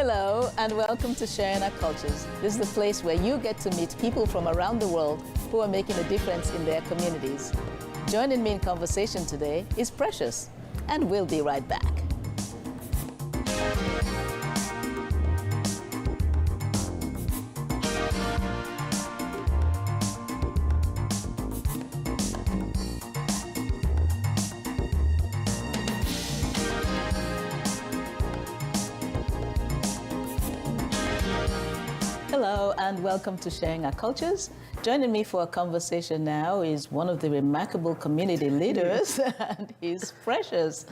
Hello and welcome to Sharing Our Cultures. This is the place where you get to meet people from around the world who are making a difference in their communities. Joining me in conversation today is Precious, and we'll be right back. Hello and welcome to Sharing Our Cultures. Joining me for a conversation now is one of the remarkable community leaders, and he's Precious.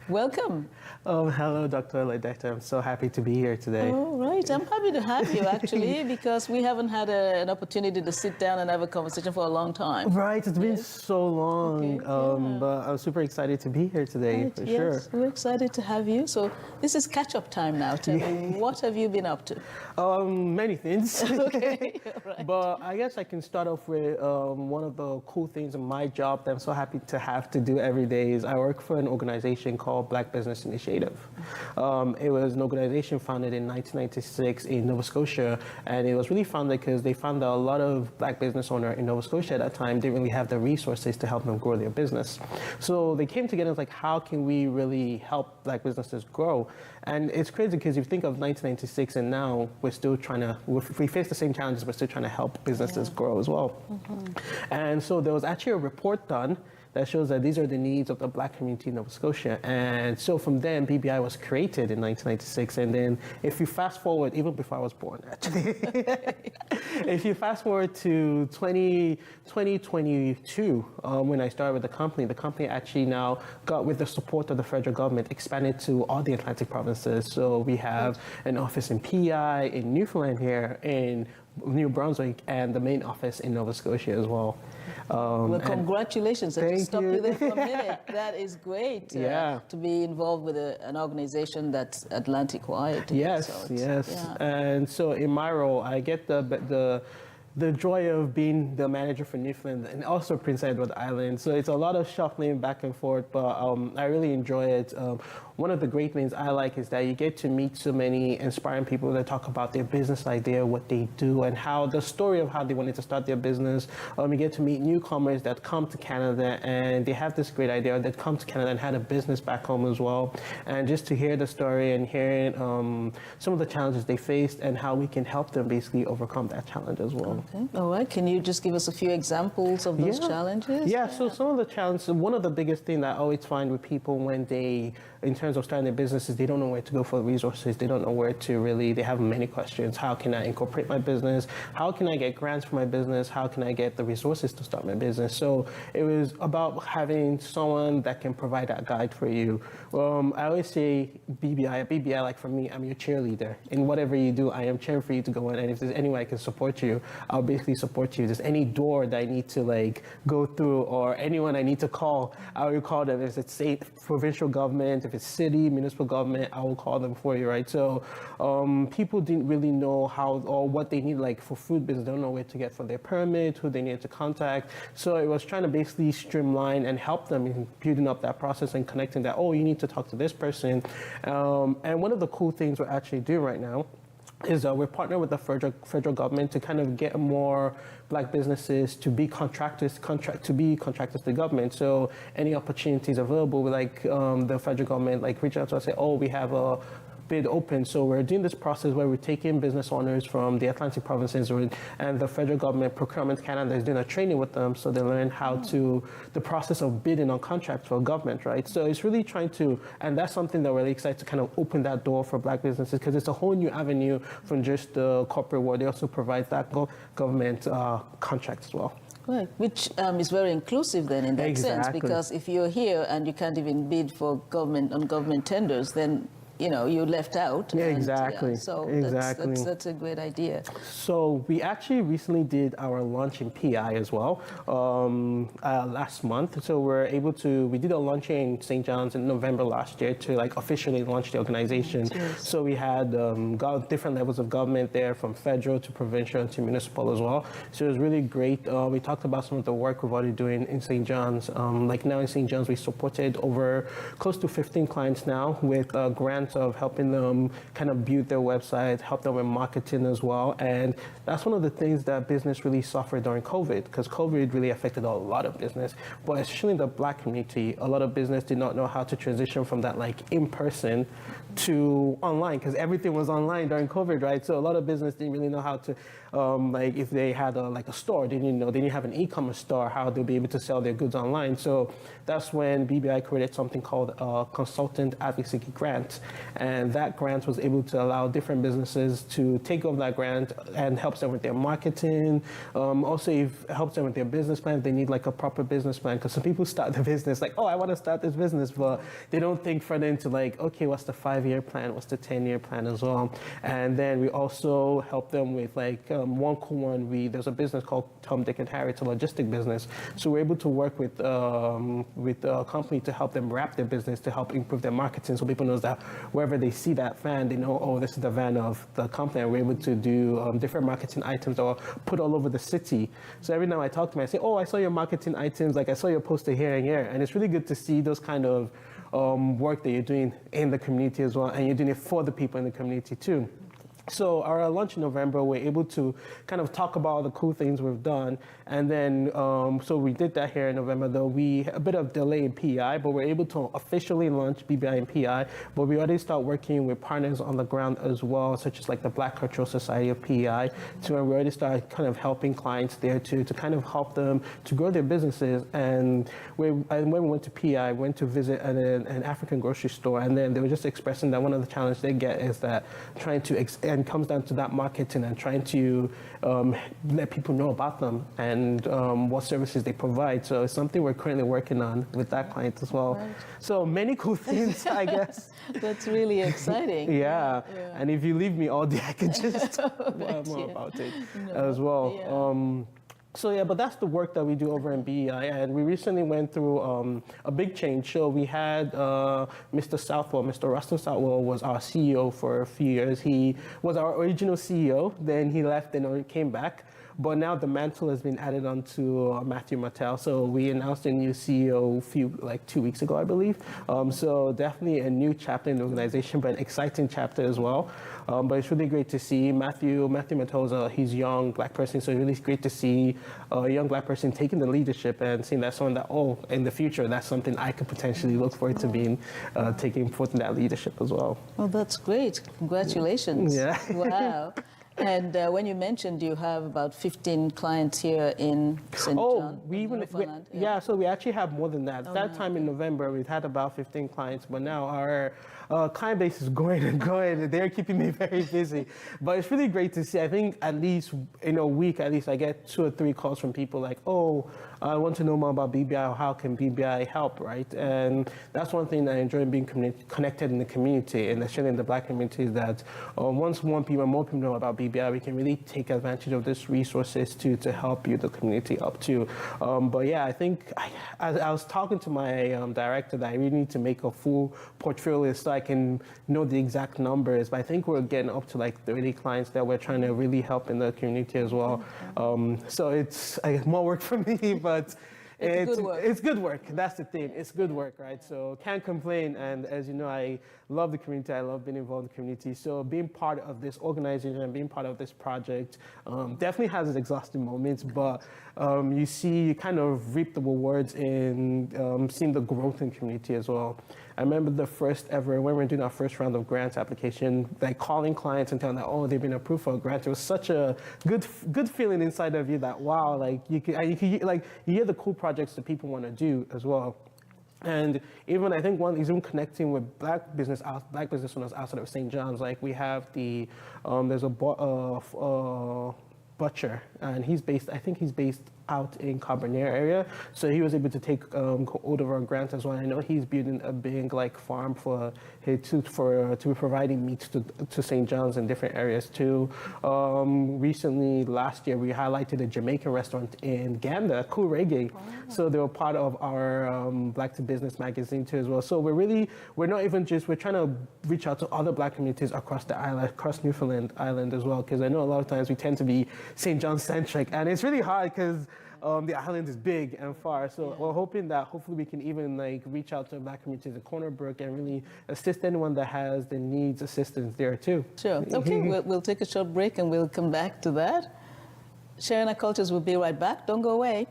Welcome. Oh, hello, Dr. Lloydetta. I'm so happy to be here today. Oh, right. I'm happy to have you, actually, because we haven't had an opportunity to sit down and have a conversation for a long time. Right. It's been so long, but I'm super excited to be here today, right, for yes, sure. We're excited to have you. So this is catch-up time now. Tell me, what have you been up to? Many things. Okay. Right. But I guess I can start off with one of the cool things in my job that I'm so happy to have to do every day is I work for an organization called Black Business Initiative. It was an organization founded in 1996 in Nova Scotia, and it was really founded because they found that a lot of Black business owners in Nova Scotia at that time didn't really have the resources to help them grow their business. So they came together and was like, how can we really help Black businesses grow? And it's crazy because if you think of 1996 and now, we're still trying to, we face the same challenges, we're still trying to help businesses grow as well. Mm-hmm. And so there was actually a report done that shows that these are the needs of the Black community in Nova Scotia. And so from then, BBI was created in 1996. And then if you fast forward, even before I was born, actually, if you fast forward to 2022, when I started with the company actually now got, with the support of the federal government, expanded to all the Atlantic provinces. So we have an office in PEI, in Newfoundland here, in New Brunswick, and the main office in Nova Scotia as well. Well, congratulations. I just stopped you there for a minute. That is great to be involved with an organization that's Atlantic-wide. Yes, yes. Yeah. And so in my role, I get the joy of being the manager for Newfoundland and also Prince Edward Island. So it's a lot of shuffling back and forth, but I really enjoy it. One of the great things I like is that you get to meet so many inspiring people that talk about their business idea, what they do, and how the story of how they wanted to start their business. You get to meet newcomers that come to Canada and they have this great idea, that come to Canada and had a business back home as well. And just to hear the story and hearing some of the challenges they faced and how we can help them basically overcome that challenge as well. Okay. All right. Can you just give us a few examples of those challenges? Yeah. So some of the challenges, one of the biggest things I always find with people when they, in terms of starting their businesses, they don't know where to go for resources. They don't know where to really, they have many questions. How can I incorporate my business? How can I get grants for my business? How can I get the resources to start my business? So it was about having someone that can provide that guide for you. I always say BBI, like for me, I'm your cheerleader. In whatever you do, I am cheering for you to go in. And if there's any way I can support you, I'll basically support you. If there's any door that I need to like go through or anyone I need to call, I will call them. If it's state, provincial government, if it's city, municipal government, I will call them for you, right? So people didn't really know how or what they need, like for food business, they don't know where to get for their permit, who they need to contact. So it was trying to basically streamline and help them in building up that process and connecting that, oh, you need to talk to this person. And one of the cool things we're actually doing right now is we're partnering with the federal government to kind of get more Black businesses to be contractors to the government. So any opportunities available, like the federal government, like reach out to us and say, oh, we have a bid open. So we're doing this process where we're taking business owners from the Atlantic provinces and the federal government, Procurement Canada is doing a training with them so they learn how to, the process of bidding on contracts for government, right? So it's really trying to, and that's something that we're really excited to kind of open that door for Black businesses because it's a whole new avenue from just the corporate world. They also provide that government contracts as well. Right, which is very inclusive then in that sense, because if you're here and you can't even bid for government tenders, then you're left out. Yeah, exactly. So exactly. That's a great idea. So we actually recently did our launch in PI as well last month. So we did a launch in St. John's in November last year to like officially launch the organization. Yes. So we had different levels of government there, from federal to provincial to municipal as well. So it was really great. We talked about some of the work we've already doing in St. John's. Like now in St. John's, we supported over close to 15 clients now with grants grants of helping them kind of build their website, help them with marketing as well. And that's one of the things that business really suffered during COVID, because COVID really affected a lot of business, but especially in the Black community, a lot of business did not know how to transition from that like in-person to online, because everything was online during COVID, right? So a lot of business didn't really know how to, like if they had a store, they didn't have an e-commerce store, how they'll be able to sell their goods online. So that's when BBI created something called a consultant advocacy grant. And that grant was able to allow different businesses to take over that grant and helps them with their marketing. Also, it helps them with their business plan. They need like a proper business plan, because some people start the business like, oh, I want to start this business, but they don't think further into like, okay, what's the 5-year plan? What's the 10-year plan as well? And then we also help them with like one cool one. There's a business called Tom, Dick, and Harry. It's a logistic business. So we're able to work with a company to help them wrap their business, to help improve their marketing, so people know that wherever they see that van, they know, oh, this is the van of the company. And we're able to do different marketing items that are put all over the city. So every time I talk to them, I say, oh, I saw your marketing items, like I saw your poster here and here. And it's really good to see those kind of work that you're doing in the community as well, and you're doing it for the people in the community too. So our launch in November, we're able to kind of talk about all the cool things we've done. And then, so we did that here in November, though a bit of delay in PI, but we're able to officially launch BBI and PI. But we already start working with partners on the ground as well, such as like the Black Cultural Society of PI, to where we already started kind of helping clients there to kind of help them to grow their businesses. And when we went to PI, we went to visit an African grocery store, and then they were just expressing that one of the challenges they get is that trying to and comes down to that marketing and trying to let people know about them and what services they provide. So it's something we're currently working on with that client as well. Right. So many cool things, I guess. That's really exciting. Yeah. And if you leave me all day, I can just learn more about it as well. Yeah. So yeah, but that's the work that we do over in BEI, and we recently went through a big change. So we had Mr. Southwell, Mr. Rustin Southwell was our CEO for a few years. He was our original CEO, then he left and came back. But now the mantle has been added on to Matthew Martell. So we announced a new CEO 2 weeks ago, I believe. So definitely a new chapter in the organization, but an exciting chapter as well. But it's really great to see Matthew Martell, he's a young Black person. So it's really great to see a young Black person taking the leadership and seeing that someone that, in the future, that's something I could potentially look forward to being taking forth in that leadership as well. Well, that's great. Congratulations. Yeah. Wow. And when you mentioned you have about 15 clients here in St. John. So we actually have more than that. That time in November, we've had about 15 clients, but now our client base is growing and growing. They're keeping me very busy. But it's really great to see. I think at least in a week, I get 2 or 3 calls from people like, oh, I want to know more about BBI, or how can BBI help, right? And that's one thing that I enjoy, being connected in the community, and especially in the Black community, is that once more people know about BBI, we can really take advantage of these resources to help build the community up too. But yeah, I think I was talking to my director that I really need to make a full portfolio so I can know the exact numbers. But I think we're getting up to like 30 clients that we're trying to really help in the community as well. So it's more work for me, but it's good work. That's the thing. It's good work, right? So can't complain. And as you know, I love the community. I love being involved in the community. So being part of this organization and being part of this project definitely has its exhausting moments, but you kind of reap the rewards in seeing the growth in community as well. I remember the first ever, when we were doing our first round of grants application, like calling clients and telling them, oh, they've been approved for a grant. It was such a good feeling inside of you that, wow, like you hear the cool projects that people want to do as well. And even I think one is even connecting with Black business owners outside of St. John's. Like we have there's a butcher, and he's based out in Carbonear area, so he was able to take hold of our grant as well. I know he's building a big farm to be providing meat to St. John's in different areas too. Recently, last year, we highlighted a Jamaican restaurant in Ganda, Cool Reggae. Oh. So they were part of our Black to Business magazine too as well. So we're trying to reach out to other Black communities across the island, across Newfoundland Island as well, because I know a lot of times we tend to be St. John centric, and it's really hard because The island is big and far. So we're hoping that hopefully we can even like reach out to Black communities in Cornerbrook and really assist anyone that has the needs assistance there too. Sure. Okay, we'll take a short break and we'll come back to that. Sharing Our Cultures will be right back. Don't go away.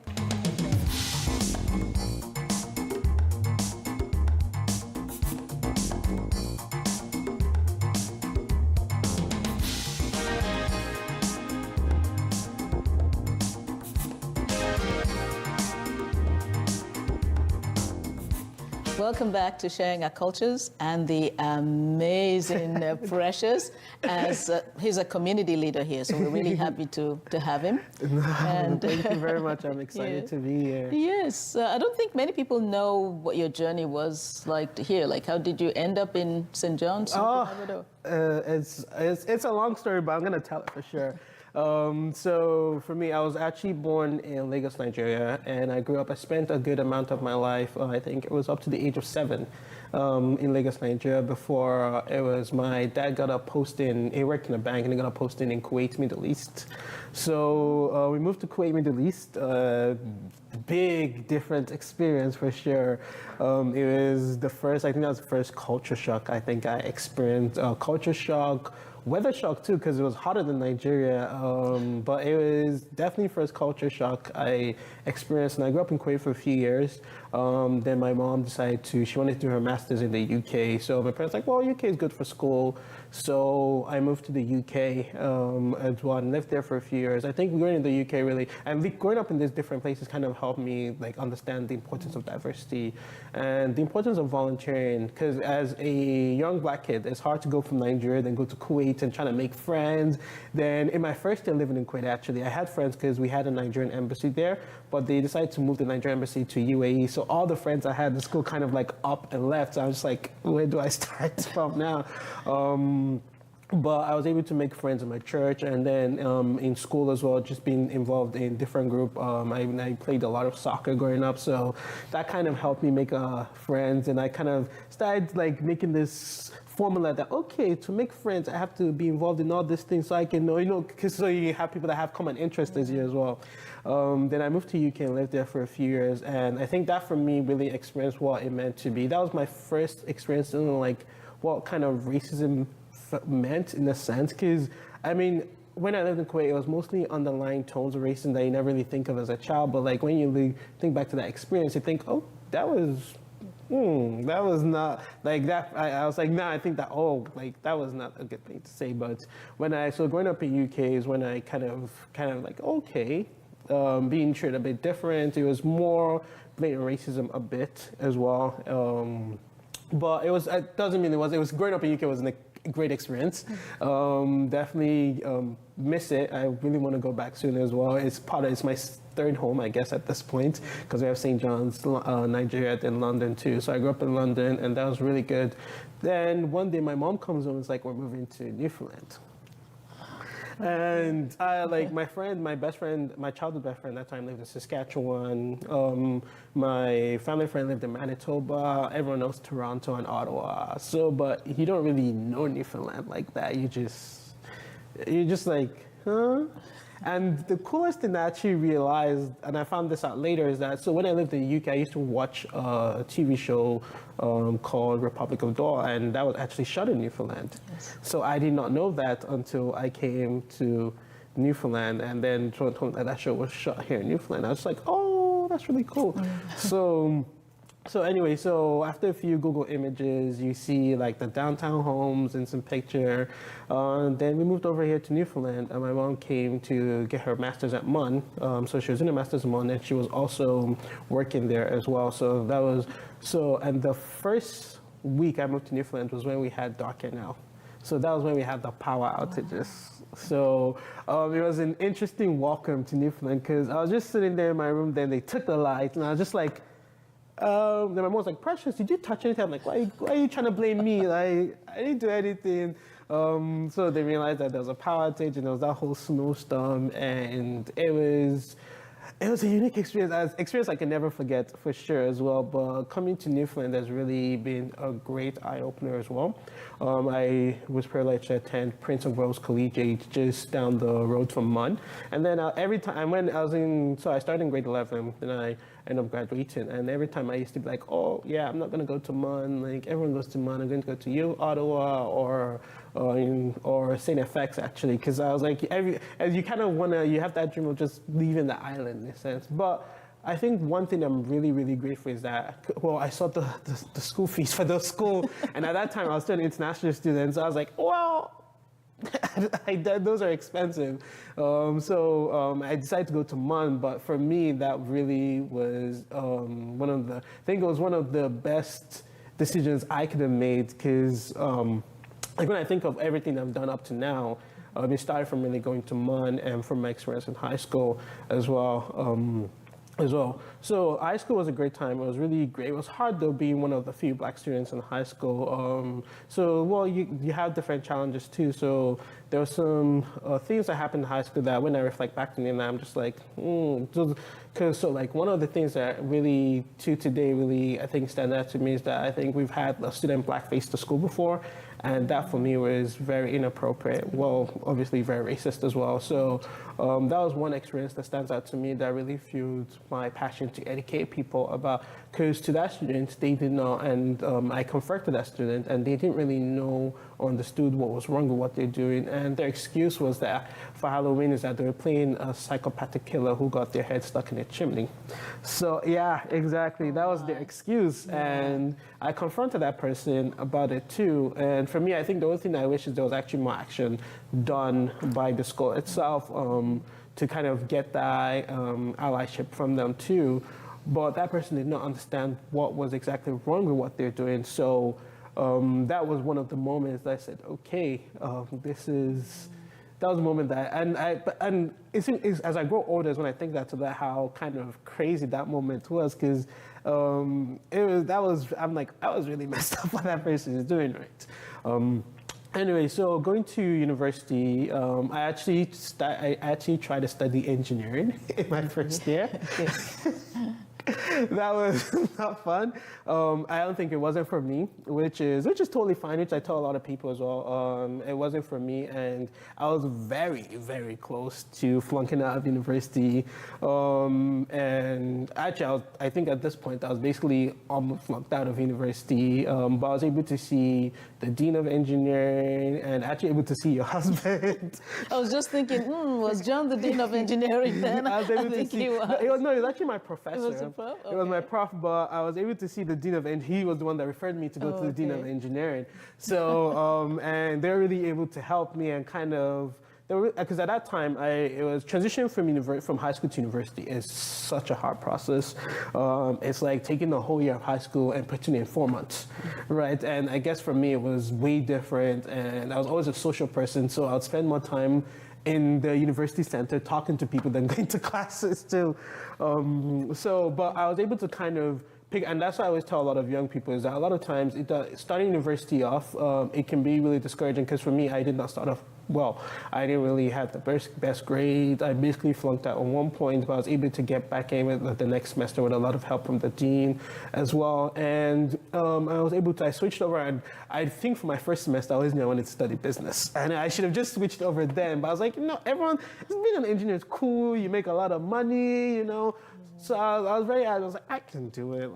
Welcome back to Sharing Our Cultures and the amazing Precious. As he's a community leader here, so we're really happy to have him. And thank you very much. I'm excited to be here. Yes, I don't think many people know what your journey was like here. Like, how did you end up in St. John's? It's a long story, but I'm gonna tell it for sure. So for me, I was actually born in Lagos, Nigeria, and I grew up. I spent a good amount of my life, I think it was up to the age of 7, in Lagos, Nigeria, before it was my dad got a posting. He worked in a bank, and he got a posting in Kuwait, Middle East. So we moved to Kuwait, Middle East. Big different experience for sure. It was the first, I think that was the first culture shock I think I experienced. Culture shock, weather shock too, because it was hotter than Nigeria. But it was definitely first culture shock I experienced. And I grew up in Kuwait for a few years. Then my mom decided she wanted to do her master's in the UK. So my parents were like, well, UK is good for school. So I moved to the UK as well and lived there for a few years. I think growing in the UK really, and growing up in these different places kind of helped me like understand the importance of diversity and the importance of volunteering. Because as a young Black kid, it's hard to go from Nigeria, then go to Kuwait and try to make friends. Then in my first year living in Kuwait, actually, I had friends because we had a Nigerian embassy there, but they decided to move the Nigerian embassy to UAE. So all the friends I had in school kind of like up and left. So I was just like, where do I start from now? But I was able to make friends in my church, and then in school as well, just being involved in different group. I played a lot of soccer growing up, so that kind of helped me make friends, and I kind of started like making this formula that, okay, to make friends, I have to be involved in all these things so I can know, because so you have people that have common interests as you as well. Then I moved to UK and lived there for a few years, and I think that for me really experienced what it meant to be. That was my first experience in like what kind of racism meant in a sense, because I mean, when I lived in Kuwait, it was mostly underlying tones of racism that you never really think of as a child, but like when you think back to that experience, you think, oh, that was not like that. I was like, nah, I think that, like that was not a good thing to say. But so growing up in UK is when I kind of like, okay, being treated a bit different. It was more blatant racism a bit as well. But it doesn't mean it was growing up in UK was a great experience. Definitely miss it. I really want to go back soon as well. It's my third home, I guess, at this point, because we have St. John's, Nigeria, and London too. So I grew up in London, and that was really good. Then one day my mom comes home and is like, we're moving to Newfoundland. And I my best friend, my childhood best friend at that time lived in Saskatchewan. My family friend lived in Manitoba. Everyone else Toronto and Ottawa. So, but you don't really know Newfoundland like that. You're just like, huh? And the coolest thing I actually realized, and I found this out later, is that so when I lived in the UK, I used to watch a TV show called Republic of Doll, and that was actually shot in Newfoundland. Yes. So I did not know that until I came to Newfoundland, and then told me that show was shot here in Newfoundland. I was like, oh, that's really cool. So anyway, so after a few Google images, you see like the downtown homes and some picture. Then we moved over here to Newfoundland, and my mom came to get her master's at MUN. So she was in a master's at MUN, and she was also working there as well. And the first week I moved to Newfoundland was when we had dark now. So that was when we had the power outages. So it was an interesting welcome to Newfoundland, because I was just sitting there in my room, then they took the lights, and I was just like, then my mom was like, Precious, did you touch anything? I'm like, why are you trying to blame me? Like, I didn't do anything. So they realized that there was a power outage and there was that whole snowstorm, and it was It was a unique experience I can never forget for sure as well. But coming to Newfoundland has really been a great eye opener as well. I was privileged to attend Prince of Wales Collegiate just down the road from MUN, and then every time when I was I started in grade 11, then I ended up graduating, and every time I used to be like, oh yeah, I'm not gonna go to MUN. Like everyone goes to MUN, I'm going to go to U, Ottawa, or St. FX actually, because I was like, as you kind of you have that dream of just leaving the island in a sense. But I think one thing I'm really, really grateful is that, well, I saw the school fees for the school, and at that time I was still an international student, so I was like, well, those are expensive. I decided to go to MUN, but for me, that really was I think it was one of the best decisions I could have made, because like when I think of everything I've done up to now, it started from really going to MUN and from my experience in high school as well. So high school was a great time. It was really great. It was hard though, being one of the few black students in high school. You have different challenges too. So there were some things that happened in high school that when I reflect back to them, I'm just like, like one of the things that really to today really I think stand out to me is that I think we've had a student blackface to school before, and that for me was very inappropriate. Well, obviously very racist as well. So that was one experience that stands out to me that really fueled my passion to educate people about, because to that student, they did not, and I conferred to that student, and they didn't really know or understood what was wrong with what they're doing. And their excuse was that for Halloween is that they were playing a psychopathic killer who got their head stuck in a chimney. So yeah, exactly. That was their excuse. And I confronted that person about it too. And for me, I think the only thing I wish is there was actually more action done by the school itself to kind of get that allyship from them too. But that person did not understand what was exactly wrong with what they're doing. So that was one of the moments that I said, okay, that was a moment that, and it's as I grow older is when I think that how kind of crazy that moment was, because I'm like, I was really messed up what that person is doing, right? Anyway, so going to university, I actually tried to study engineering in my first year. That was not fun. I don't think it wasn't for me, which is totally fine, which I tell a lot of people as well. It wasn't for me, and I was very, very close to flunking out of university. And actually, I think at this point, I was basically almost flunked out of university, but I was able to see the dean of engineering and actually able to see your husband. I was just thinking, was John the dean of engineering then? I was able to see. He was. No, it was actually my professor. It was a prof? Okay. It was my prof, but I was able to see the dean of, and he was the one that referred me to go to the dean of engineering. So, and they're really able to help me and kind of, because at that time, it was transitioning from high school to university is such a hard process. It's like taking the whole year of high school and putting it in 4 months, right? And I guess for me, it was way different. And I was always a social person, so I would spend more time in the university center talking to people than going to classes too. But I was able to kind of pick, and that's what I always tell a lot of young people, is that a lot of times starting university off, it can be really discouraging, because for me, I did not start off well. I didn't really have the best grades. I basically flunked out at one point, but I was able to get back in with the next semester with a lot of help from the dean as well. And I switched over, and I think for my first semester, I always knew I wanted to study business. And I should have just switched over then, but I was like, everyone, being an engineer is cool, you make a lot of money, So I was like, I can do it.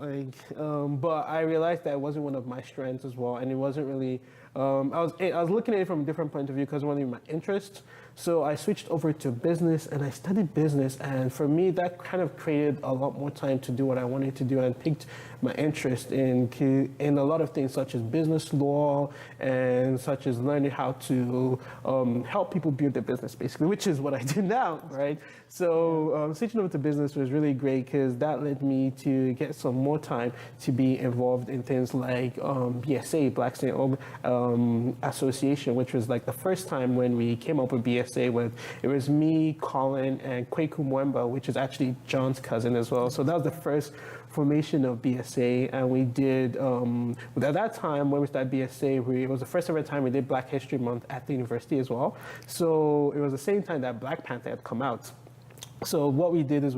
But I realized that it wasn't one of my strengths as well, and it wasn't really. I was looking at it from a different point of view because it wasn't my interest. So I switched over to business, and I studied business. And for me, that kind of created a lot more time to do what I wanted to do, and piqued my interest in a lot of things such as business law and such as learning how to help people build their business, basically, which is what I do now, right? So switching over to business was really great, because that led me to get some more time to be involved in things like BSA, Black Student Association, which was like the first time when we came up with BSA. It was me, Colin, and Quaicoe, which is actually John's cousin as well. So that was the first formation of BSA, and we did, at that time when we started BSA, it was the first ever time we did Black History Month at the university as well. So it was the same time that Black Panther had come out. So what we did is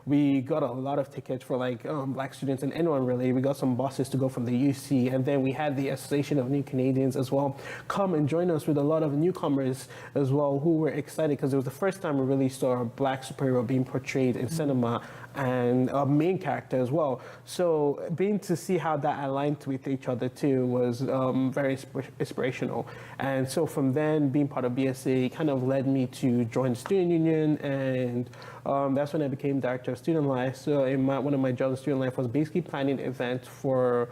we got a lot of tickets for like black students and anyone really. We got some buses to go from the UC, and then we had the Association of New Canadians as well come and join us with a lot of newcomers as well who were excited because it was the first time we really saw a black superhero being portrayed in cinema and a main character as well. So being to see how that aligned with each other too was very inspirational. And so from then, being part of BSA kind of led me to join the student union, and that's when I became director of student life. So one of my jobs in student life was basically planning events for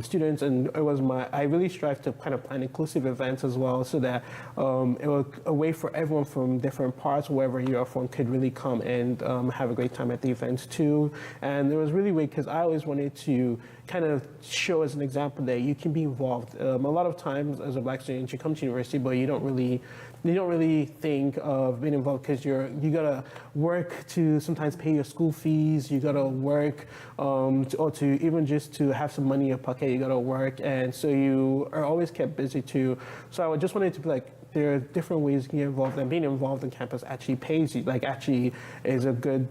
students, and I really strive to kind of plan inclusive events as well, so that it was a way for everyone from different parts, wherever you're from, could really come and have a great time at the events too. And it was really weird because I always wanted to kind of show as an example that you can be involved. A lot of times as a black student, you come to university, but you don't really think of being involved because you gotta work to sometimes pay your school fees. You gotta work, or to even just to have some money in your pocket. You gotta work, and so you are always kept busy too. So I just wanted to be like, there are different ways you can get involved, and being involved in campus actually pays you. Like, actually is a good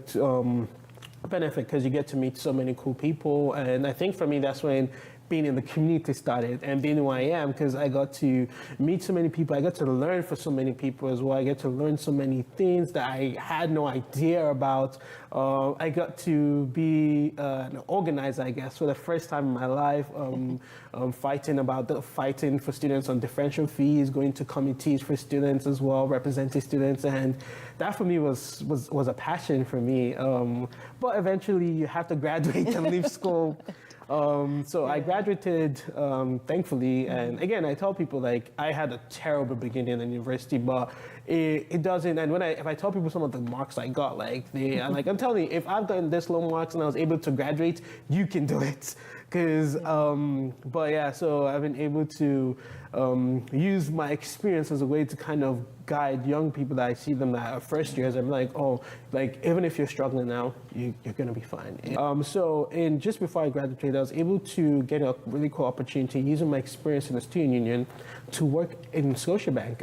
benefit because you get to meet so many cool people. And I think for me, that's when being in the community started, and being who I am, because I got to meet so many people. I got to learn for so many people as well. I get to learn so many things that I had no idea about. I got to be an organizer, I guess, for the first time in my life, fighting for students on differential fees, going to committees for students as well, representing students, and that for me was a passion for me. But eventually you have to graduate and leave school. So I graduated, thankfully, and again, I tell people, like, I had a terrible beginning in university, but it doesn't, and if I tell people some of the marks I got, like, I'm telling you, if I've gotten this low marks and I was able to graduate, you can do it. But yeah, so I've been able to use my experience as a way to kind of guide young people that I see them that are first years. I'm like, oh, like, even if you're struggling now, you're gonna be fine. Just before I graduated, I was able to get a really cool opportunity using my experience in the student union to work in Scotiabank,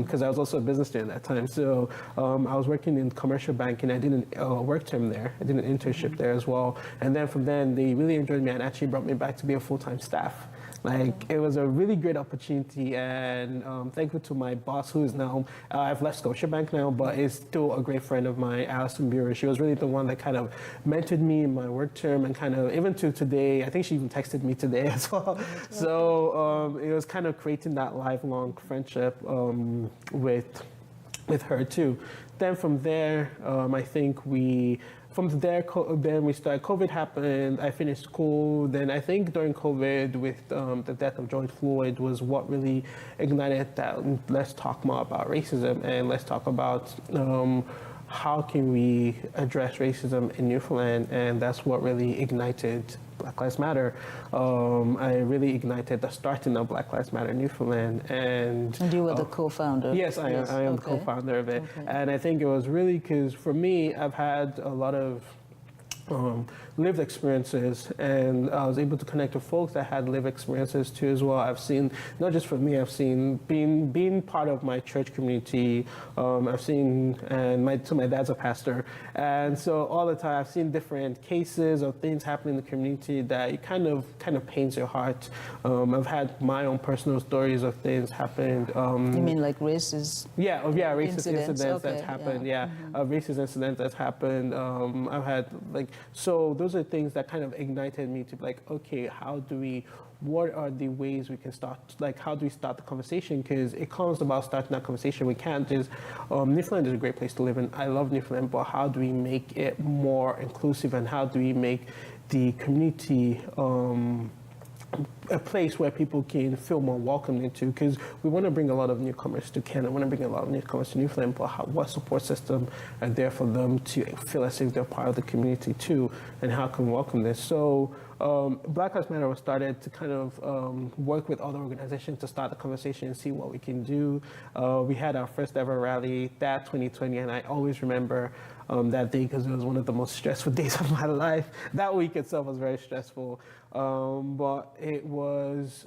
because I was also a business student at that time. So I was working in commercial banking. I did a work term there. I did an internship there as well. And then from then, they really enjoyed me and actually brought me back to be a full-time staff. Like, it was a really great opportunity, and thankful to my boss, who is now, I've left Scotiabank now, but is still a great friend of mine, Alison Bureau. She was really the one that kind of mentored me in my work term, and kind of, even to today, I think she even texted me today as well. So it was kind of creating that lifelong friendship with her too. Then from there, I think then we started, COVID happened, I finished school. Then I think during COVID, with the death of George Floyd, was what really ignited that, let's talk more about racism, and let's talk about how can we address racism in Newfoundland, and that's what really ignited Black Lives Matter. I really ignited the starting of Black Lives Matter in Newfoundland. And you were the co-founder? Yes, I am the co-founder of it. Okay. And I think it was really because for me, I've had a lot of lived experiences, and I was able to connect with folks that had lived experiences too as well. I've seen, not just for me, I've seen being part of my church community. I've seen, and my dad's a pastor, and so all the time I've seen different cases of things happening in the community that it kind of pains your heart. I've had my own personal stories of things happened. You mean like racist? Racist incidents that's happened. Racist incidents that's happened. I've had so those are things that kind of ignited me to be like, okay, what are the ways we can start, like, how do we start the conversation? Because it comes about starting that conversation. We can't just, Newfoundland is a great place to live in. I love Newfoundland, but how do we make it more inclusive, and how do we make the community a place where people can feel more welcomed into? Because we want to bring a lot of newcomers to Canada, we want to bring a lot of newcomers to Newfoundland, but what support system are there for them to feel as if they're part of the community too, and how can we welcome this? So Black Lives Matter was started to kind of work with other organizations to start the conversation and see what we can do. We had our first ever rally that 2020, and I always remember that day because it was one of the most stressful days of my life. That week itself was very stressful, but it was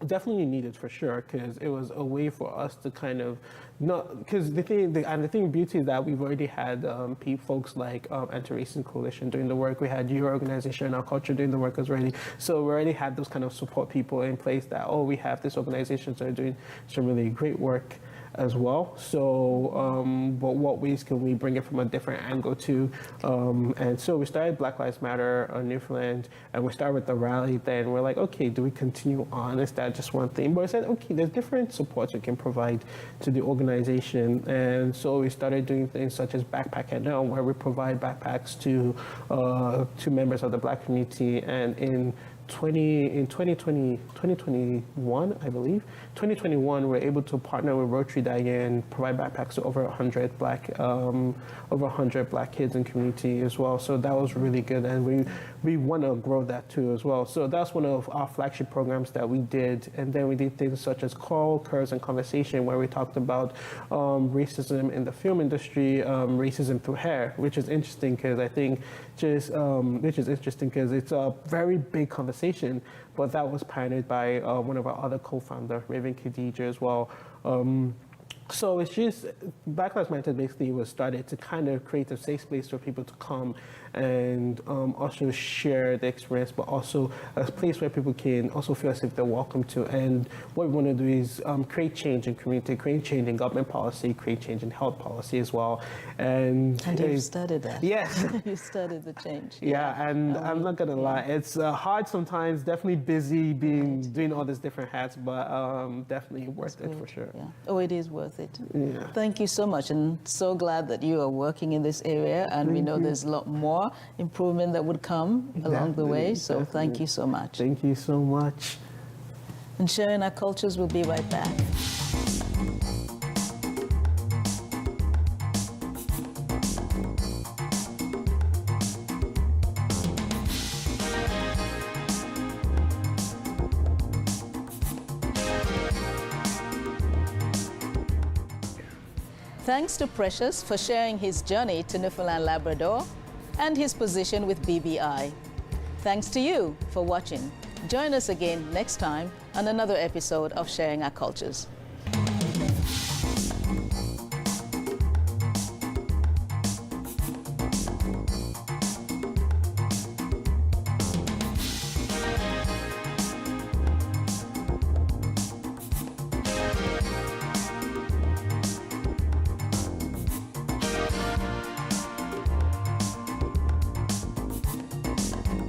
definitely needed for sure, because it was a way for us to kind of not, because the thing beauty is that we've already had folks like Anti-Racist Coalition doing the work. We had your organization, Our Culture, doing the work already. So we already had those kind of support people in place that, oh, we have this organizations that are doing some really great work as well. So, but what ways can we bring it from a different angle too? And so we started Black Lives Matter on Newfoundland, and we started with the rally. Then we're like, okay, do we continue on? Is that just one thing? But we said, okay, there's different supports we can provide to the organization. And so we started doing things such as Backpack and Now, where we provide backpacks to members of the Black community. And in 2021, I believe, 2021, we're able to partner with Rotary Diane, provide backpacks to over 100 Black kids in community as well. So that was really good, and we want to grow that too as well. So that's one of our flagship programs that we did. And then we did things such as Call, Curves, and Conversation, where we talked about racism in the film industry, racism through hair, which is interesting because I think it's a very big conversation, but that was pioneered by one of our other co-founders, Raven Khadija, as well. So it's just, Black Lives Matter basically was started to kind of create a safe space for people to come and also share the experience, but also a place where people can also feel as if they're welcome to. And what we want to do is create change in community, create change in government policy, create change in health policy as well. And you've studied that. Yes. You studied the change. Yeah, and I'm not going to lie, it's hard sometimes, definitely busy doing all these different hats, but definitely worth it for sure. Yeah. Oh, it is worth it. Yeah. Thank you so much, and so glad that you are working in this area, and we know there's a lot more improvement that would come along the way, so thank you so much. Thank you so much. And Sharing Our Cultures will be right back. Thanks to Precious for sharing his journey to Newfoundland Labrador and his position with BBI. Thanks to you for watching. Join us again next time on another episode of Sharing Our Cultures.